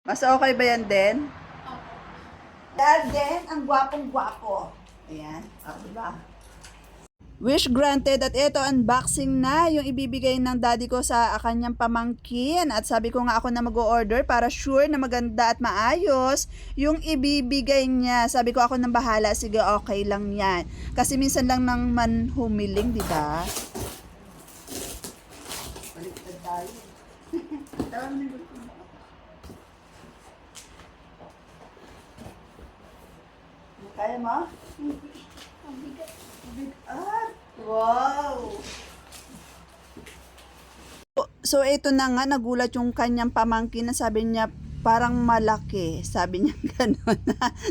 Mas okay ba yan din? Dahil din, ang gwapong-gwapo. Ayan. Diba? Wish granted at ito unboxing na yung ibibigay ng daddy ko sa kanyang pamangkin at sabi ko nga ako na mag-o-order para sure na maganda at maayos yung ibibigay niya. Sabi ko ako nang bahala, sige okay lang yan. Kasi minsan lang nang man humiling, di ba? Baliktad tayo. Kaya mo? Wow! So, ito na nga, nagulat yung kanyang pamangkin na sabi niya, parang malaki. Sabi niya gano'n.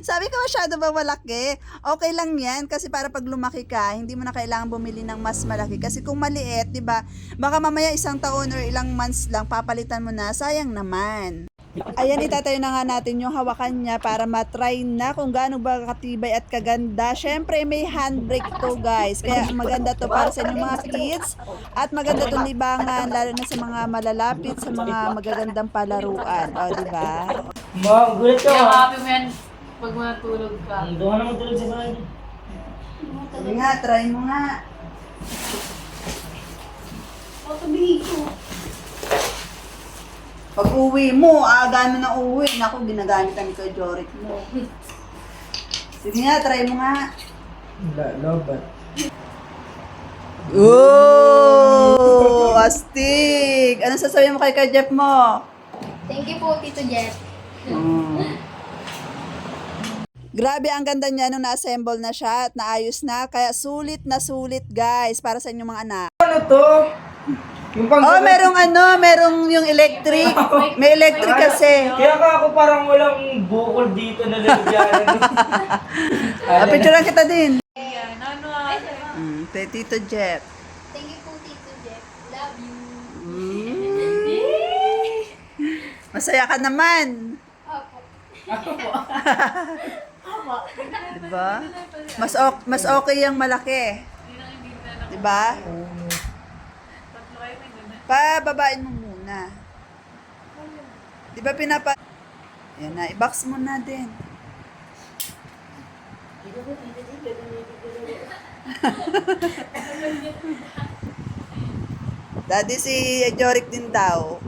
Sabi ko, masyado ba malaki? Okay lang yan, kasi para pag lumaki ka, hindi mo na kailangan bumili ng mas malaki. Kasi kung maliit, di ba, baka mamaya isang taon or ilang months lang, papalitan mo na, sayang naman. Ayan, itatayo na nga natin yung hawakan niya para matry na kung gaano ba katibay at kaganda. Syempre, may handbrake to guys. Kaya maganda to para sa inyong mga kids. At maganda to libangan, lalo na sa mga malalapit, sa mga magagandang palaruan. O, diba? Ma, gulat ka Kaya ha. happy mo yan pag matulog ka. Doon ka na matulog sa bahay. Sabi nga, try mo nga. Pag uwi mo, agano na uwi. Naku, ginagamit kami kay Jorik mo. Sige nga, try mo nga. Lobat. Oh, astig! Ano sasabihin mo kay Jeff mo? Thank you po, Tito Jeff. Grabe, ang ganda niya nung na-assemble na siya at naayos na. Kaya sulit na sulit, guys, para sa inyong mga anak. Ano to? Yung pang Oh, merong yung electric. May electric kasi. Kaya ka ako parang walang bukol dito na lalagyan. Picturean kita din. Yan, ano Kay Tito Jeff. Thank you po, Tito Jeff. Love you. Masaya ka naman. Opo. Diba? Mas okay yung malaki. Diba? tatlo kayo may ganda. Pababain mo muna. Diba Yan na, i-box mo na din. Daddy, si Jorik din daw.